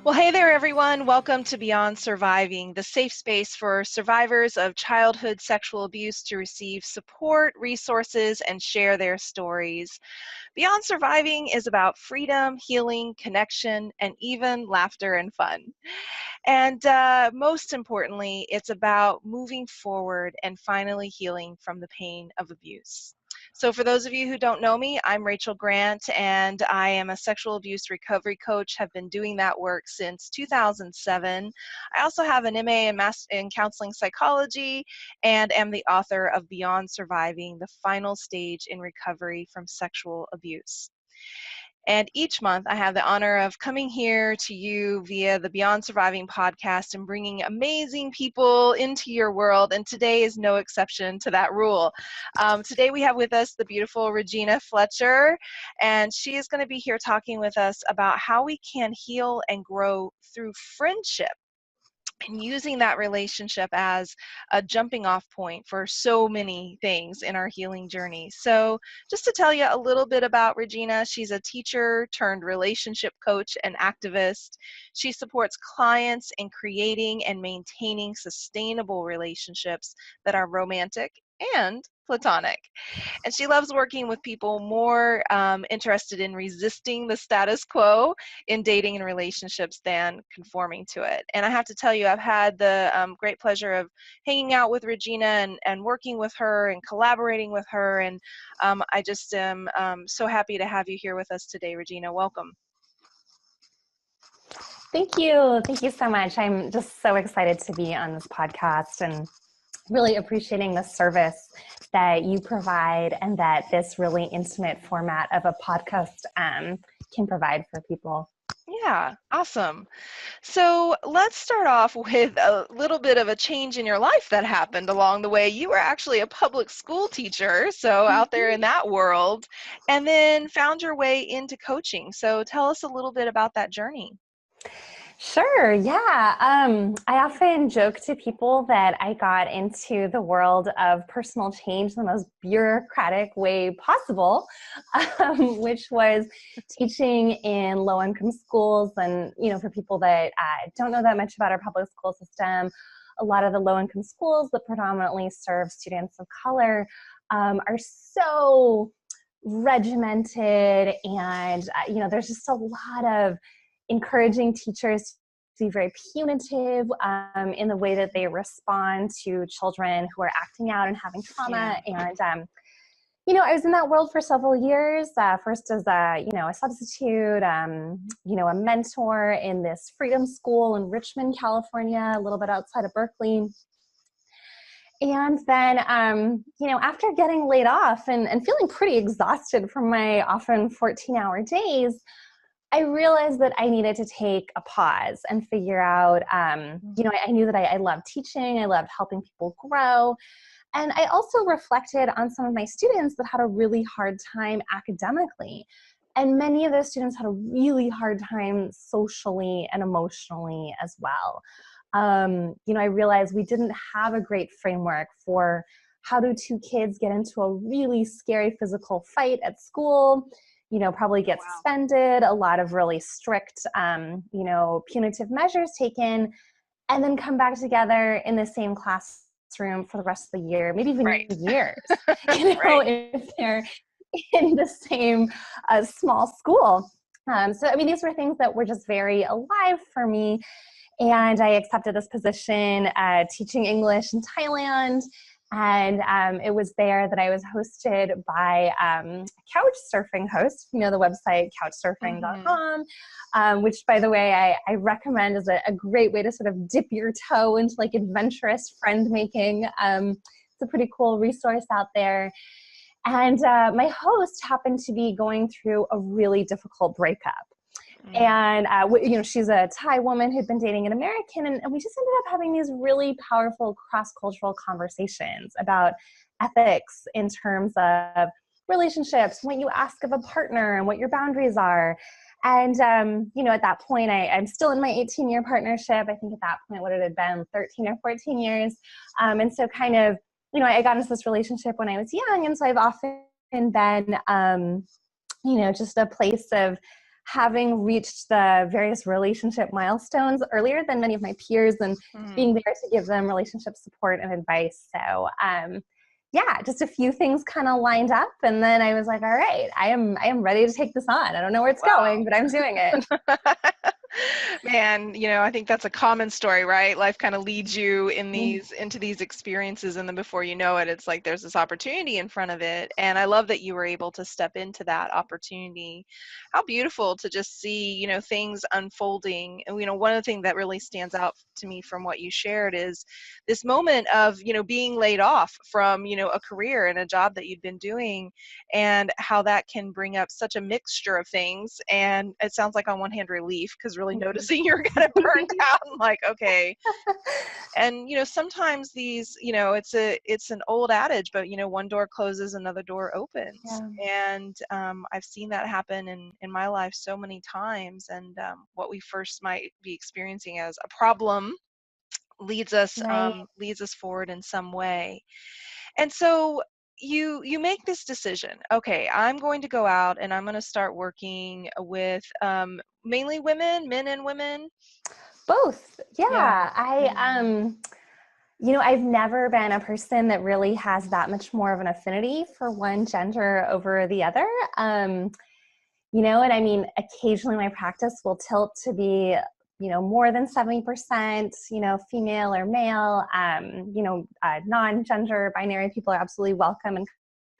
Well, hey there, everyone. Welcome to Beyond Surviving, the safe space for survivors of childhood sexual abuse to receive support, resources, and share their stories. Beyond Surviving is about freedom, healing, connection, and even laughter and fun. And most importantly, it's about moving forward and finally healing from the pain of abuse. So for those of you who don't know me, I'm Rachel Grant, and I am a sexual abuse recovery coach, have been doing that work since 2007. I also have an MA in counseling psychology and am the author of Beyond Surviving, the final stage in recovery from sexual abuse. And each month I have the honor of coming here to you via the Beyond Surviving podcast and bringing amazing people into your world. And today is no exception to that rule. Today we have with us the beautiful Regina Fletcher, and she is going to be here talking with us about how we can heal and grow through friendship, and using that relationship as a jumping off point for so many things in our healing journey. So just to tell you a little bit about Regina, she's a teacher turned relationship coach and activist. She supports clients in creating and maintaining sustainable relationships that are romantic and platonic. And she loves working with people more interested in resisting the status quo in dating and relationships than conforming to it. And I have to tell you, I've had the great pleasure of hanging out with Regina and working with her and collaborating with her. And I just am so happy to have you here with us today, Regina. Welcome. Thank you. Thank you so much. I'm just so excited to be on this podcast and really appreciating the service that you provide and that this really intimate format of a podcast can provide for people. Yeah, awesome. So let's start off with a little bit of a change in your life that happened along the way. You were actually a public school teacher, so out there in that world, and then found your way into coaching. So tell us a little bit about that journey. Sure. Yeah. I often joke to people that I got into the world of personal change the most bureaucratic way possible, which was teaching in low-income schools. And, for people that don't know that much about our public school system, a lot of the low-income schools that predominantly serve students of color are so regimented, and, there's just a lot of encouraging teachers to be very punitive in the way that they respond to children who are acting out and having trauma. Yeah. And, I was in that world for several years, first as a substitute, a mentor in this freedom school in Richmond, California, a little bit outside of Berkeley. And then, after getting laid off and feeling pretty exhausted from my often 14-hour days, I realized that I needed to take a pause and figure out, I knew that I loved teaching, I loved helping people grow. And I also reflected on some of my students that had a really hard time academically. And many of those students had a really hard time socially and emotionally as well. I realized we didn't have a great framework for how do two kids get into a really scary physical fight at school, probably get suspended, a lot of really strict, punitive measures taken, and then come back together in the same classroom for the rest of the year, maybe even years, if they're in the same small school. These were things that were just very alive for me. And I accepted this position teaching English in Thailand. And it was there that I was hosted by a couch surfing host, the website couchsurfing.com, which, by the way, I recommend as a great way to sort of dip your toe into like adventurous friend making. It's a pretty cool resource out there. And my host happened to be going through a really difficult breakup. And, she's a Thai woman who'd been dating an American, and we just ended up having these really powerful cross-cultural conversations about ethics in terms of relationships, what you ask of a partner and what your boundaries are. And, at that point, I'm still in my 18-year partnership. I think at that point, what it had been 13 or 14 years. And so kind of, I got into this relationship when I was young. And so I've often been, just a place of having reached the various relationship milestones earlier than many of my peers, and being there to give them relationship support and advice. So yeah, just a few things kind of lined up, and then I was like, all right, I am ready to take this on. I don't know where it's going, but I'm doing it. Man, I think that's a common story, right? Life kind of leads you into these experiences, and then before you know it, it's like there's this opportunity in front of it. And I love that you were able to step into that opportunity. How beautiful to just see, things unfolding. And one of the things that really stands out to me from what you shared is this moment of, being laid off from, a career and a job that you'd been doing, and how that can bring up such a mixture of things. And it sounds like on one hand relief, because really noticing you're kind of burned out and like, okay. And sometimes these, it's an old adage, but one door closes, another door opens. Yeah. And I've seen that happen in my life so many times. And what we first might be experiencing as a problem leads us Right. leads us forward in some way. And so you make this decision. Okay, I'm going to go out and I'm going to start working with mainly women, men and women. Both. Yeah. Yeah. I've never been a person that really has that much more of an affinity for one gender over the other. And I mean, occasionally my practice will tilt to be, more than 70%, female or male. Non-gender binary people are absolutely welcome and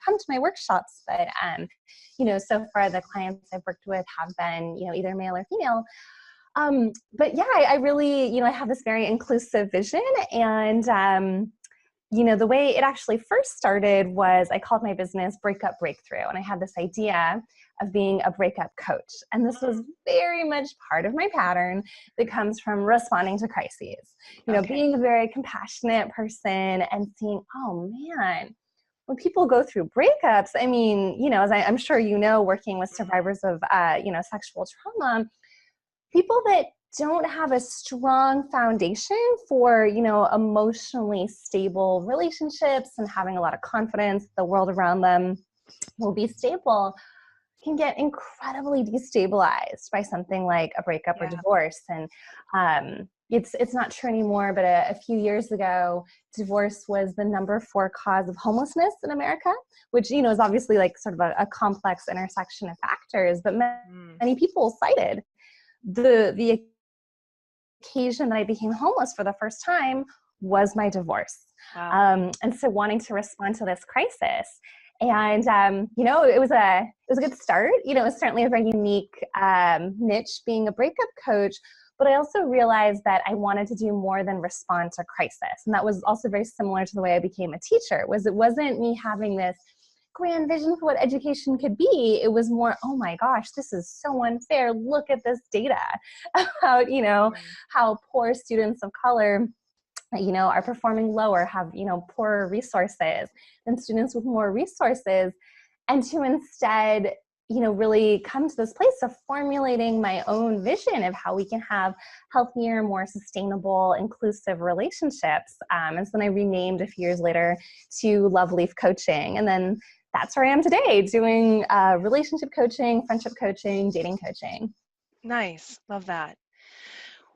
come to my workshops. But, so far the clients I've worked with have been, either male or female. But yeah, I really, I have this very inclusive vision. And, the way it actually first started was I called my business Breakup Breakthrough. And I had this idea of being a breakup coach. And this was very much part of my pattern that comes from responding to crises. Being a very compassionate person and seeing, oh man, when people go through breakups, I mean, as I'm sure working with survivors of, sexual trauma, people that don't have a strong foundation for, emotionally stable relationships and having a lot of confidence the world around them will be stable, can get incredibly destabilized by something like a breakup or divorce. And it's not true anymore, but a few years ago, divorce was the number 4 cause of homelessness in America, which, is obviously like sort of a complex intersection of factors, but many people cited the occasion that I became homeless for the first time was my divorce. Wow. And so wanting to respond to this crisis. And, it was a good start. It was certainly a very unique niche being a breakup coach, but I also realized that I wanted to do more than respond to crisis. And that was also very similar to the way I became a teacher. It wasn't me having this grand vision for what education could be. It was more, oh my gosh, this is so unfair. Look at this data about, how poor students of color are performing lower, have, poorer resources than students with more resources. And to instead, really come to this place of formulating my own vision of how we can have healthier, more sustainable, inclusive relationships. And so then I renamed a few years later to Love Leaf Coaching. And then that's where I am today, doing relationship coaching, friendship coaching, dating coaching. Nice. Love that.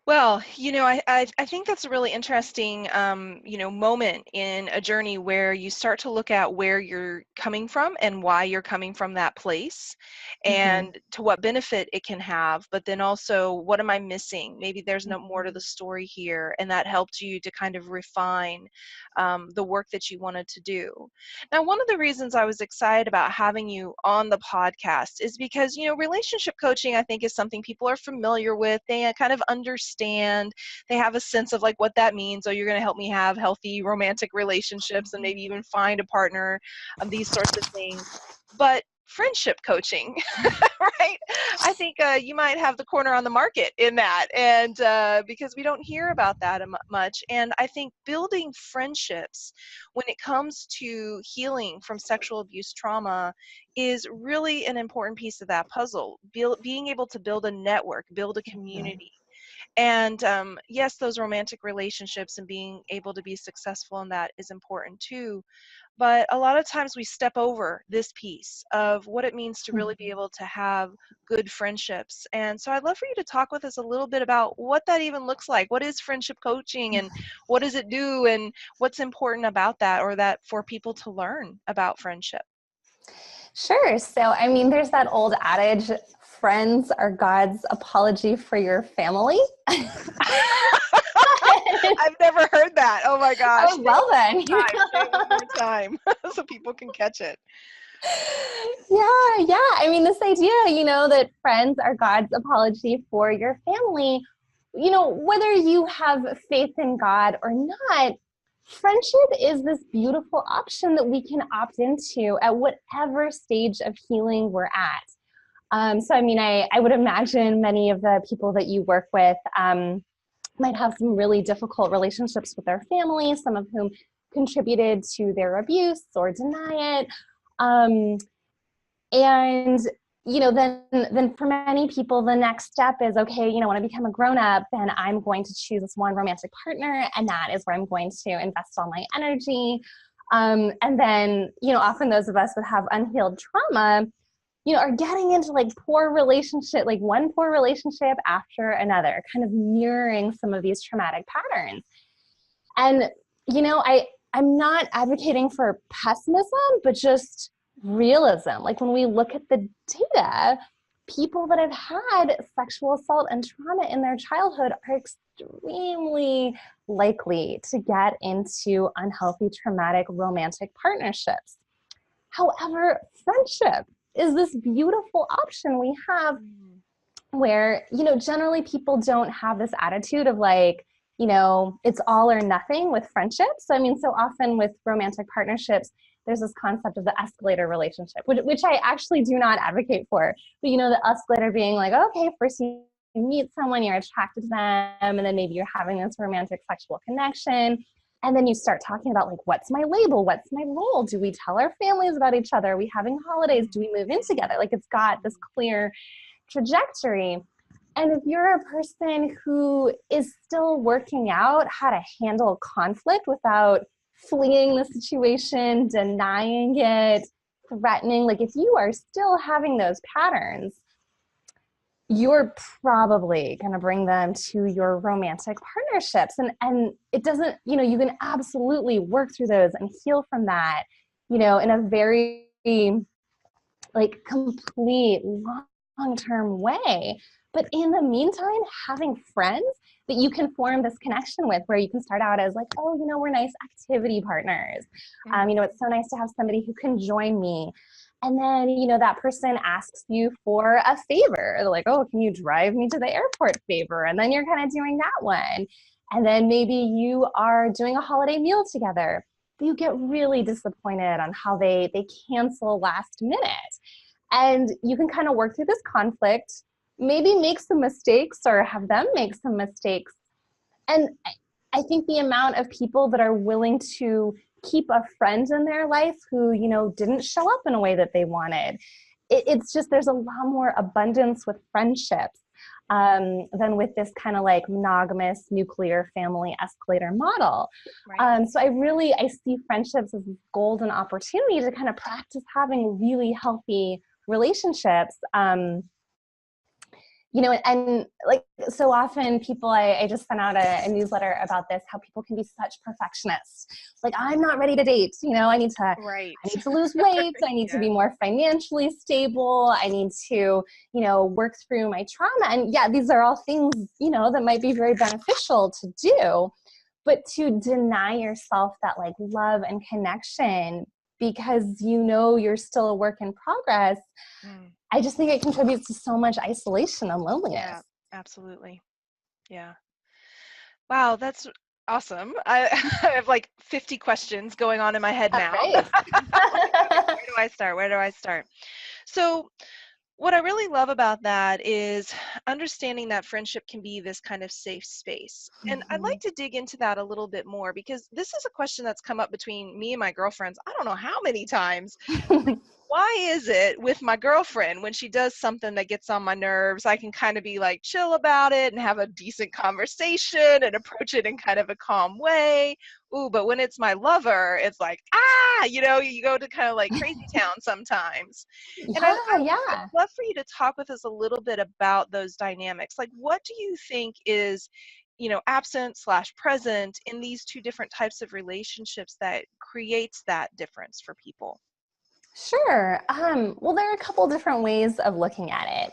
Well, I think that's a really interesting, moment in a journey where you start to look at where you're coming from and why you're coming from that place, and to what benefit it can have, but then also, what am I missing? Maybe there's no more to the story here, and that helped you to kind of refine the work that you wanted to do. Now, one of the reasons I was excited about having you on the podcast is because, relationship coaching, I think, is something people are familiar with. They kind of understand, they have a sense of like what that means. Oh, you're going to help me have healthy romantic relationships and maybe even find a partner, these sorts of things. But friendship coaching, right? I think you might have the corner on the market in that, and because we don't hear about that much. And I think building friendships when it comes to healing from sexual abuse trauma is really an important piece of that puzzle. Being able to build a network, build a community. And yes, those romantic relationships and being able to be successful in that is important too. But a lot of times we step over this piece of what it means to really be able to have good friendships. And so I'd love for you to talk with us a little bit about what that even looks like. What is friendship coaching and what does it do and what's important about that, or that for people to learn about friendship? Sure. So, I mean, there's that old adage, friends are God's apology for your family. I've never heard that. Oh my gosh. Oh, well then. Say it one more time so people can catch it. Yeah. I mean, this idea, that friends are God's apology for your family, whether you have faith in God or not, friendship is this beautiful option that we can opt into at whatever stage of healing we're at. So, I mean, I would imagine many of the people that you work with might have some really difficult relationships with their family, some of whom contributed to their abuse or deny it. And then for many people, the next step is, okay, when I become a grown-up, then I'm going to choose this one romantic partner, and that is where I'm going to invest all my energy. And then, often those of us that have unhealed trauma, are getting into like one poor relationship after another, kind of mirroring some of these traumatic patterns. And, I'm not advocating for pessimism, but just realism. Like when we look at the data, people that have had sexual assault and trauma in their childhood are extremely likely to get into unhealthy, traumatic romantic partnerships. However, friendship is this beautiful option we have where, generally people don't have this attitude of like, it's all or nothing with friendships. So, I mean, so often with romantic partnerships, there's this concept of the escalator relationship, which I actually do not advocate for. But, the escalator being like, okay, first you meet someone, you're attracted to them, and then maybe you're having this romantic sexual connection. And then you start talking about like, what's my label? What's my role? Do we tell our families about each other? Are we having holidays? Do we move in together? Like it's got this clear trajectory. And if you're a person who is still working out how to handle conflict without fleeing the situation, denying it, threatening, like if you are still having those patterns, you're probably going to bring them to your romantic partnerships. And it doesn't, you can absolutely work through those and heal from that, in a very like complete long-term way. But in the meantime, having friends that you can form this connection with, where you can start out as like, oh, we're nice activity partners. It's so nice to have somebody who can join me. And then, that person asks you for a favor. They're like, oh, can you drive me to the airport favor? And then you're kind of doing that one. And then maybe you are doing a holiday meal together. But you get really disappointed on how they cancel last minute. And you can kind of work through this conflict, maybe make some mistakes or have them make some mistakes. And I think the amount of people that are willing to keep a friend in their life who, didn't show up in a way that they wanted, it's just, there's a lot more abundance with friendships than with this kind of like monogamous nuclear family escalator model. Right. So I see friendships as a golden opportunity to kind of practice having really healthy relationships. And like so often people, I just sent out a newsletter about this, how people can be such perfectionists. Like, I'm not ready to date. I need to lose weight. I need to be more financially stable. I need to, work through my trauma. And yeah, these are all things, that might be very beneficial to do, but to deny yourself that like love and connection because you're still a work in progress, I just think it contributes to so much isolation and loneliness. Yeah, absolutely. Yeah. Wow, that's awesome. I have like 50 questions going on in my head now. Where do I start? So what I really love about that is understanding that friendship can be this kind of safe space. And I'd like to dig into that a little bit more, because this is a question that's come up between me and my girlfriends, I don't know how many times. why is it with my girlfriend, when she does something that gets on my nerves, I can kind of be like chill about it and have a decent conversation and approach it in kind of a calm way. Ooh, but when it's my lover, it's like, you go to kind of like crazy town sometimes. And Yeah, I'd yeah. love for you to talk with us a little bit about those dynamics. Like, what do you think is, absent slash present in these two different types of relationships that creates that difference for people? Sure. Well, there are a couple different ways of looking at it.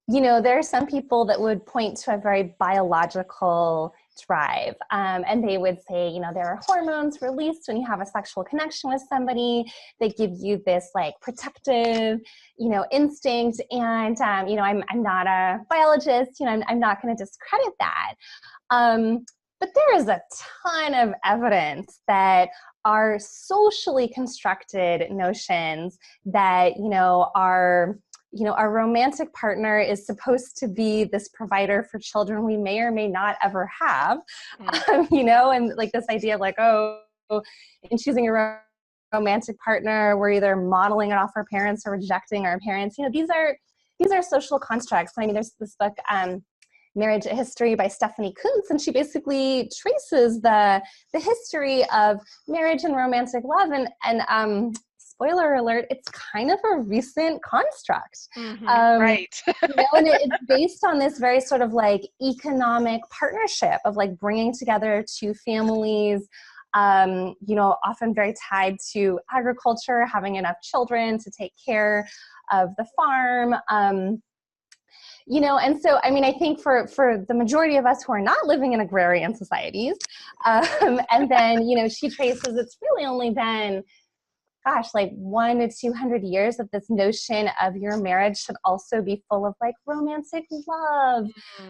There are some people that would point to a very biological drive, and they would say, there are hormones released when you have a sexual connection with somebody. They give you this like protective, instinct. And I'm not a biologist. I'm not going to discredit that. But there is a ton of evidence that our socially constructed notions that, our romantic partner is supposed to be this provider for children we may or may not ever have, and like this idea of like, oh, in choosing a romantic partner, we're either modeling it off our parents or rejecting our parents. These are social constructs. I mean, there's this book, Marriage: A History by Stephanie Kuntz, and she basically traces the history of marriage and romantic love, and spoiler alert, it's kind of a recent construct. Right. And it's based on this very sort of like economic partnership of like bringing together two families, often very tied to agriculture, having enough children to take care of the farm. And so, I mean, I think for the majority of us who are not living in agrarian societies, and then, she traces it's really only been, like 100 to 200 years of this notion of your marriage should also be full of like romantic love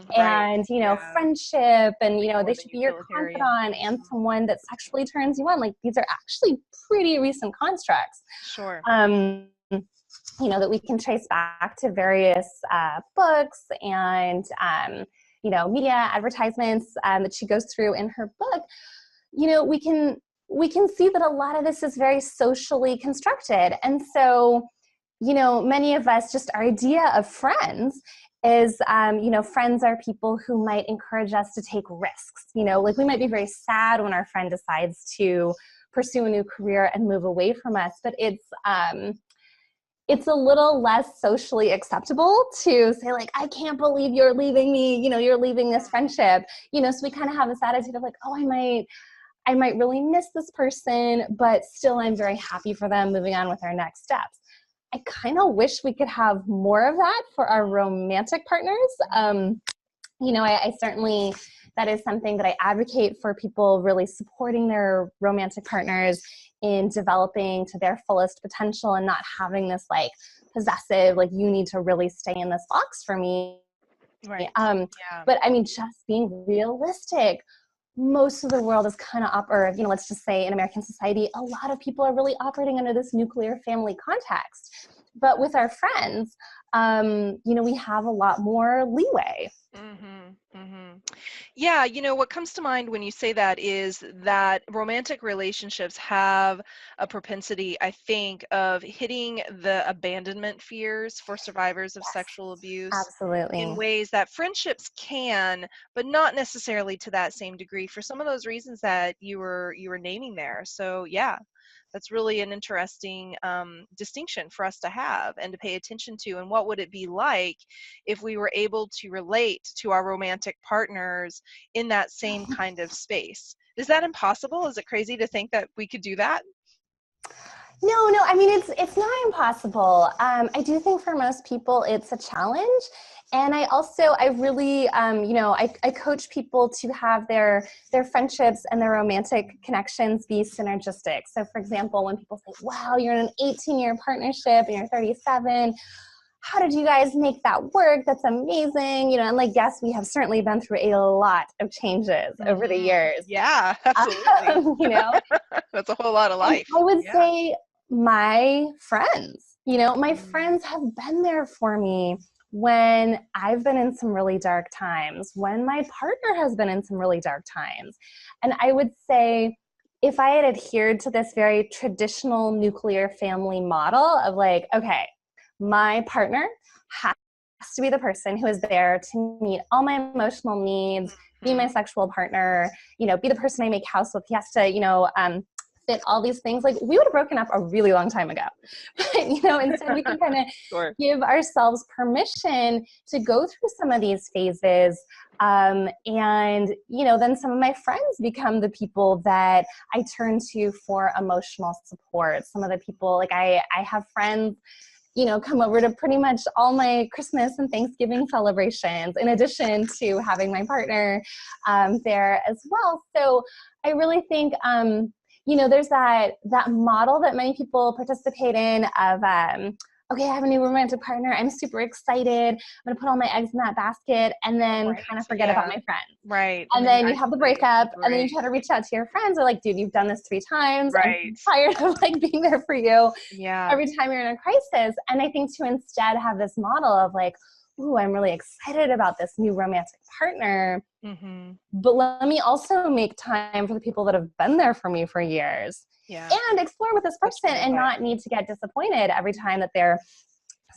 Right. and, Yeah. friendship, and, More they than should be your utilitarian. confidant and someone that sexually turns you on. Like, these are actually pretty recent constructs. Sure. That we can trace back to various books and, media advertisements that she goes through in her book. We can see that a lot of this is very socially constructed. And so, many of us, just our idea of friends is, friends are people who might encourage us to take risks. Like we might be very sad when our friend decides to pursue a new career and move away from us, but it's a little less socially acceptable to say like, I can't believe you're leaving me, you're leaving this friendship, so we kind of have this attitude of like, oh, I might really miss this person, but still I'm very happy for them, moving on with our next steps. I kind of wish we could have more of that for our romantic partners. I certainly, that is something that I advocate for, people really supporting their romantic partners in developing to their fullest potential and not having this like possessive, like you need to really stay in this box for me. Right. Yeah. But I mean, just being realistic, most of the world is kind of or let's just say in American society, a lot of people are really operating under this nuclear family context. But with our friends, we have a lot more leeway. Yeah, what comes to mind when you say that is that romantic relationships have a propensity, I think, of hitting the abandonment fears for survivors of sexual abuse in Absolutely. ways that friendships can, but not necessarily to that same degree for some of those reasons that you were naming there. So yeah, that's really an interesting distinction for us to have and to pay attention to. And what would it be like if we were able to relate to our romantic partners in that same kind of space? Is that impossible? Is it crazy to think that we could do that? No. I mean, it's not impossible. I do think for most people it's a challenge, and I really, I coach people to have their friendships and their romantic connections be synergistic. So, for example, when people say, "Wow, you're in an 18-year partnership and you're 37." How did you guys make that work? That's amazing. And like, yes, we have certainly been through a lot of changes over the years. Yeah, absolutely. Um, you know, That's a whole lot of And life. I would Yeah. say my friends have been there for me when I've been in some really dark times, when my partner has been in some really dark times. And I would say if I had adhered to this very traditional nuclear family model of like, okay, my partner has to be the person who is there to meet all my emotional needs, be my sexual partner, be the person I make house with. He has to, fit all these things. Like, we would have broken up a really long time ago. But, instead we can kind of Sure. give ourselves permission to go through some of these phases. And, then some of my friends become the people that I turn to for emotional support. Some of the people, like I have friends, come over to pretty much all my Christmas and Thanksgiving celebrations, in addition to having my partner there as well. So I really think, there's that model that many people participate in of, okay, I have a new romantic partner. I'm super excited. I'm going to put all my eggs in that basket, and then kind of forget about my friends. Right. And then you have the breakup, and then you try to reach out to your friends. They're like, dude, you've done this 3 times. Right. I'm tired of like being there for you Yeah. every time you're in a crisis. And I think to instead have this model of like, ooh, I'm really excited about this new romantic partner. Mm-hmm. But let me also make time for the people that have been there for me for years. Yeah. And explore with this person and not need to get disappointed every time that they're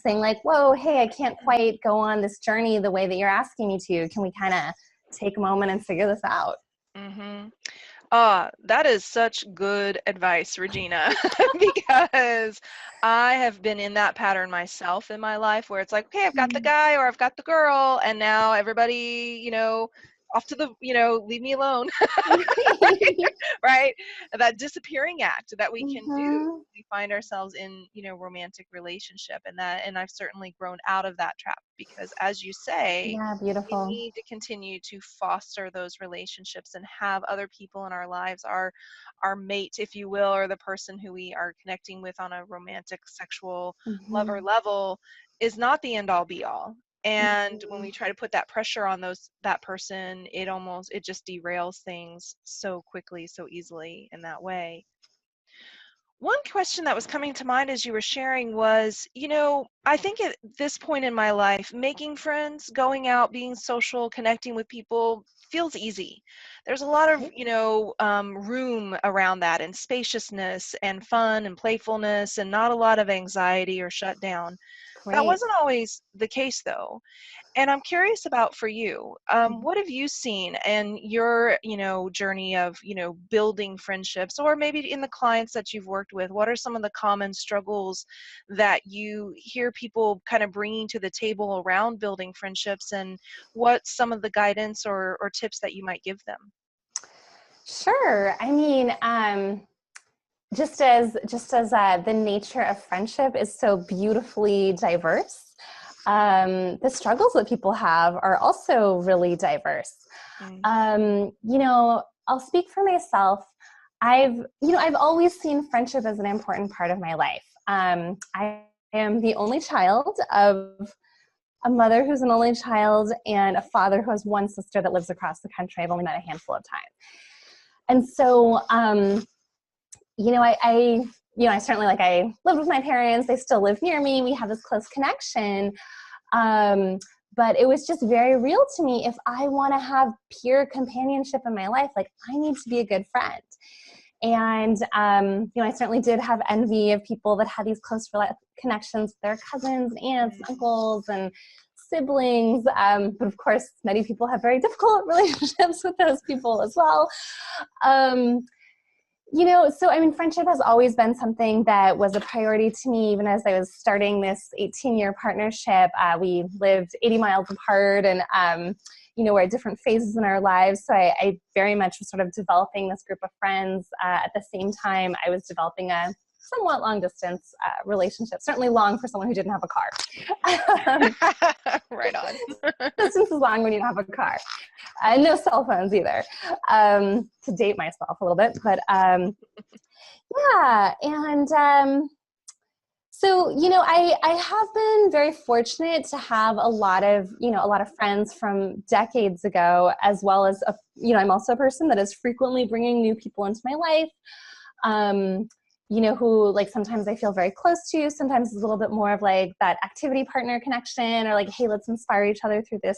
saying like, whoa, hey, I can't quite go on this journey the way that you're asking me to. Can we kind of take a moment and figure this out? Mm-hmm. That is such good advice, Regina, because I have been in that pattern myself in my life where it's like, okay, I've got the guy or I've got the girl, and now everybody, off to the, leave me alone. Right? That disappearing act that we can do. We find ourselves in, romantic relationship, and I've certainly grown out of that trap because, as you say, Yeah, we beautiful. need to continue to foster those relationships and have other people in our lives, our mate, if you will, or the person who we are connecting with on a romantic, sexual, lover level, is not the end all be all. And when we try to put that pressure on that person, it just derails things so quickly, so easily in that way. One question that was coming to mind as you were sharing was, I think at this point in my life, making friends, going out, being social, connecting with people feels easy. There's a lot of, room around that, and spaciousness and fun and playfulness, and not a lot of anxiety or shutdown. That Great. wasn't always the case, though. And I'm curious about for you, what have you seen in your, journey of, building friendships, or maybe in the clients that you've worked with? What are some of the common struggles that you hear people kind of bringing to the table around building friendships, and what's some of the guidance or tips that you might give them? Sure. I mean, just as the nature of friendship is so beautifully diverse, the struggles that people have are also really diverse. I'll speak for myself. I've always seen friendship as an important part of my life. I am the only child of a mother who's an only child and a father who has one sister that lives across the country. I've only met a handful of times. And so, I certainly, like, I lived with my parents. They still live near me. We have this close connection. But it was just very real to me. If I want to have peer companionship in my life, like, I need to be a good friend. And, I certainly did have envy of people that had these close connections with their cousins, aunts, uncles, and siblings. But of course, many people have very difficult relationships with those people as well. So I mean, friendship has always been something that was a priority to me, even as I was starting this 18-year partnership. We lived 80 miles apart, and we're at different phases in our lives. So I very much was sort of developing this group of friends. At the same time, I was developing a somewhat long distance relationship, certainly long for someone who didn't have a car. Right on. Distance is long when you don't have a car. No cell phones either, to date myself a little bit. But yeah, and so, I have been very fortunate to have a lot of friends from decades ago, as well as, I'm also a person that is frequently bringing new people into my life. Who, like, sometimes I feel very close to, sometimes it's a little bit more of like that activity partner connection, or like, hey, let's inspire each other through this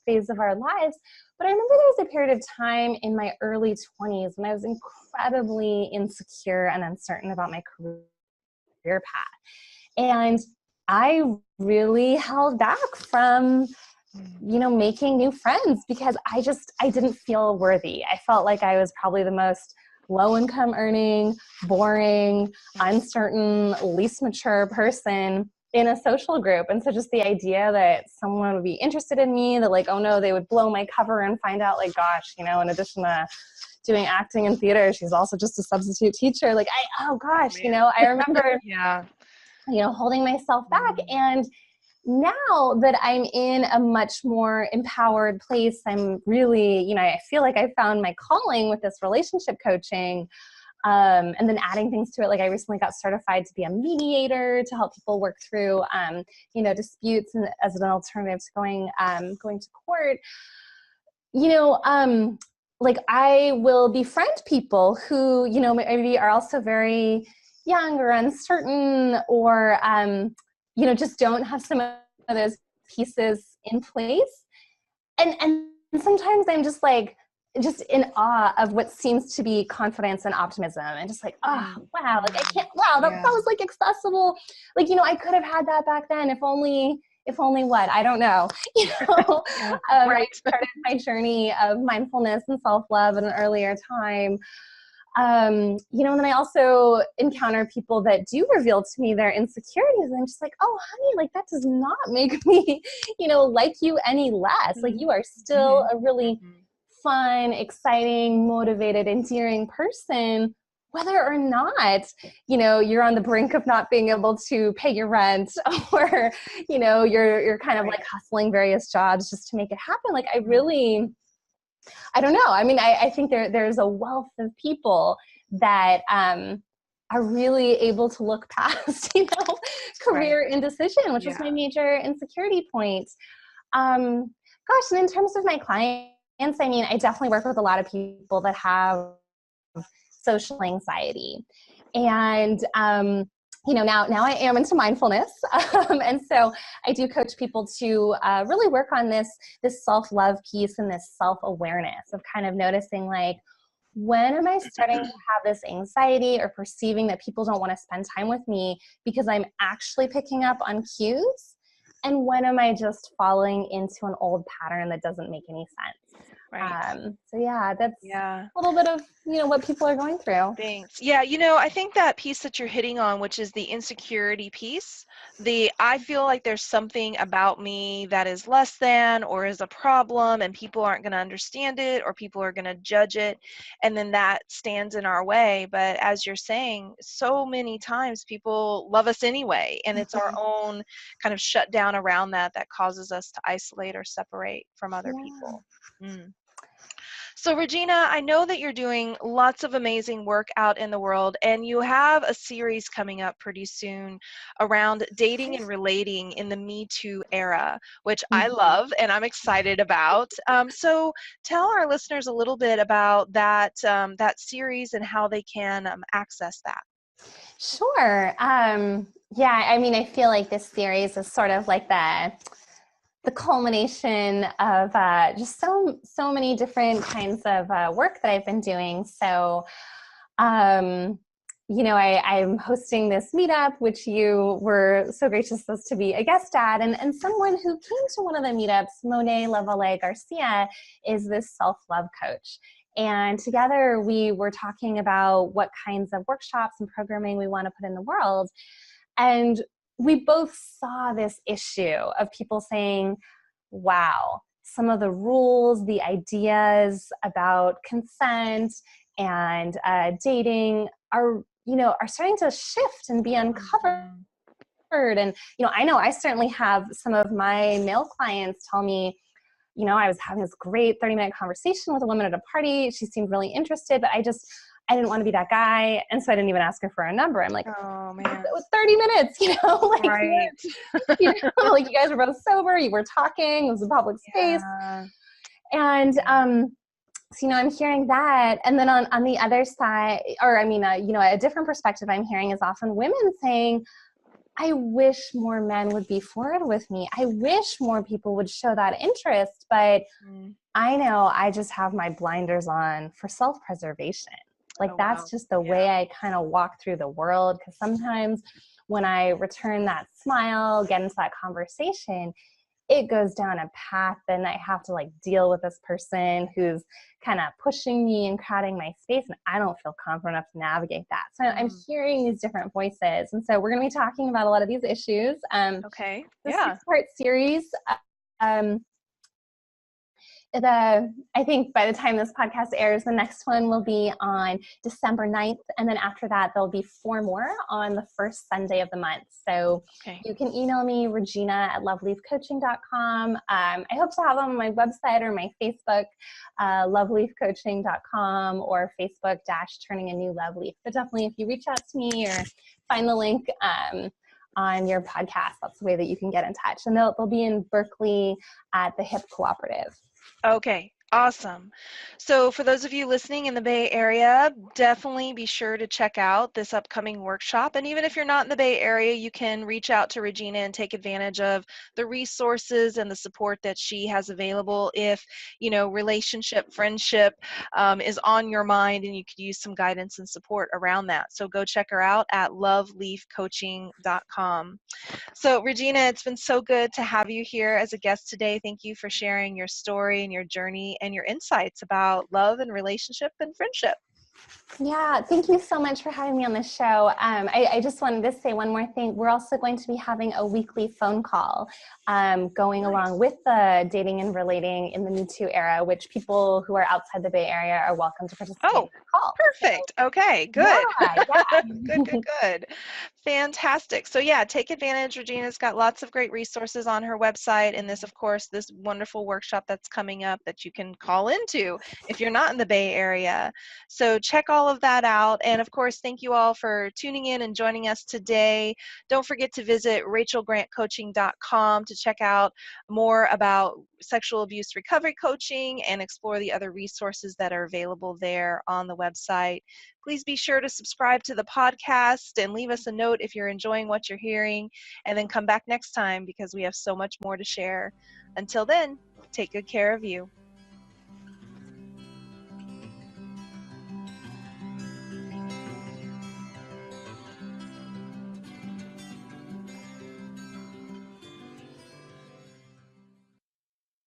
phase of our lives. But I remember there was a period of time in my early 20s when I was incredibly insecure and uncertain about my career path. And I really held back from, making new friends because I didn't feel worthy. I felt like I was probably the most low income earning, boring, uncertain, least mature person in a social group. And so just the idea that someone would be interested in me, that like, oh no, they would blow my cover and find out like, gosh, in addition to doing acting and theater, she's also just a substitute teacher. Like I remember, Yeah. holding myself back. And now that I'm in a much more empowered place, I'm really, I feel like I found my calling with this relationship coaching. And then adding things to it. Like I recently got certified to be a mediator to help people work through, disputes and as an alternative to going to court. Like I will befriend people who, maybe are also very young or uncertain or, just don't have some of those pieces in place. And sometimes I'm just in awe of what seems to be confidence and optimism and just like, oh, wow, like I can't, wow, that was like accessible. Like, I could have had that back then if only what, I don't know. I started my journey of mindfulness and self-love at an earlier time. And then I also encounter people that do reveal to me their insecurities. And I'm just like, oh, honey, like that does not make me, like you any less. Like you are still a really fun, exciting, motivated, endearing person, whether or not, you're on the brink of not being able to pay your rent or, you're kind of like hustling various jobs just to make it happen. Like I don't know. I mean, I think there's a wealth of people that are really able to look past, career indecision, which was my major insecurity point. And in terms of my clients, I mean, I definitely work with a lot of people that have social anxiety. And now I am into mindfulness. And so I do coach people to really work on this self-love piece and this self-awareness of kind of noticing like, when am I starting to have this anxiety or perceiving that people don't want to spend time with me because I'm actually picking up on cues? And when am I just falling into an old pattern that doesn't make any sense? So yeah, that's a little bit of, what people are going through. Thanks. Yeah, I think that piece that you're hitting on, which is the insecurity piece, I feel like there's something about me that is less than or is a problem and people aren't going to understand it or people are going to judge it. And then that stands in our way. But as you're saying, so many times people love us anyway. And it's our own kind of shutdown around that causes us to isolate or separate from other people. So Regina, I know that you're doing lots of amazing work out in the world, and you have a series coming up pretty soon around dating and relating in the Me Too era, which I love and I'm excited about. So tell our listeners a little bit about that series and how they can access that. Sure. Yeah, I mean, I feel like this series is sort of like the culmination of just so many different kinds of work that I've been doing. So, I'm hosting this meetup, which you were so gracious as to be a guest at, and someone who came to one of the meetups, Monet Lavallee Garcia, is this self-love coach. And together we were talking about what kinds of workshops and programming we want to put in the world. And we both saw this issue of people saying, wow, some of the rules, the ideas about consent and dating are starting to shift and be uncovered. And, I know I certainly have some of my male clients tell me, I was having this great 30-minute conversation with a woman at a party. She seemed really interested, but I didn't want to be that guy. And so I didn't even ask her for a number. I'm like, oh man, it was 30 minutes, like you guys were both sober, you were talking, it was a public space. And, so, I'm hearing that. And then on the other side, or a different perspective I'm hearing is often women saying, I wish more men would be forward with me. I wish more people would show that interest, but I know I just have my blinders on for self-preservation. Like Oh, wow. that's just the way I kind of walk through the world. Because sometimes when I return that smile, get into that conversation, it goes down a path and I have to like deal with this person who's kind of pushing me and crowding my space, and I don't feel confident enough to navigate that. So I'm Mm, hearing these different voices, and so we're going to be talking about a lot of these issues. okay. The Yeah. 6-part series, um, I think by the time this podcast airs, the next one will be on December 9th. And then after that, there'll be 4 more on the first Sunday of the month. So Okay. you can email me, Regina@loveleafcoaching.com. I hope to have them on my website or my Facebook, loveleafcoaching.com, or Facebook -- Turning a New Love Leaf. But definitely if you reach out to me or find the link on your podcast, that's the way that you can get in touch. And they'll be in Berkeley at the HIP Cooperative. Okay, awesome. So for those of you listening in the Bay Area, definitely be sure to check out this upcoming workshop. And even if you're not in the Bay Area, you can reach out to Regina and take advantage of the resources and the support that she has available if, relationship, friendship is on your mind and you could use some guidance and support around that. So go check her out at loveleafcoaching.com. So, Regina, it's been so good to have you here as a guest today. Thank you for sharing your story and your journey and your insights about love and relationship and friendship. Yeah, thank you so much for having me on the show. I just wanted to say one more thing. We're also going to be having a weekly phone call going Nice. along with the dating and relating in the Me Too era, which people who are outside the Bay Area are welcome to participate in Oh, that call. So, perfect. Okay, good. yeah, Good, good, yeah. good. Fantastic. So yeah, take advantage. Regina's got lots of great resources on her website, and this, of course, this wonderful workshop that's coming up that you can call into if you're not in the Bay Area. So check all of that out. And of course, thank you all for tuning in and joining us today. Don't forget to visit rachelgrantcoaching.com to check out more about sexual abuse recovery coaching and explore the other resources that are available there on the website. Please be sure to subscribe to the podcast and leave us a note if you're enjoying what you're hearing, and then come back next time because we have so much more to share. Until then, take good care of you.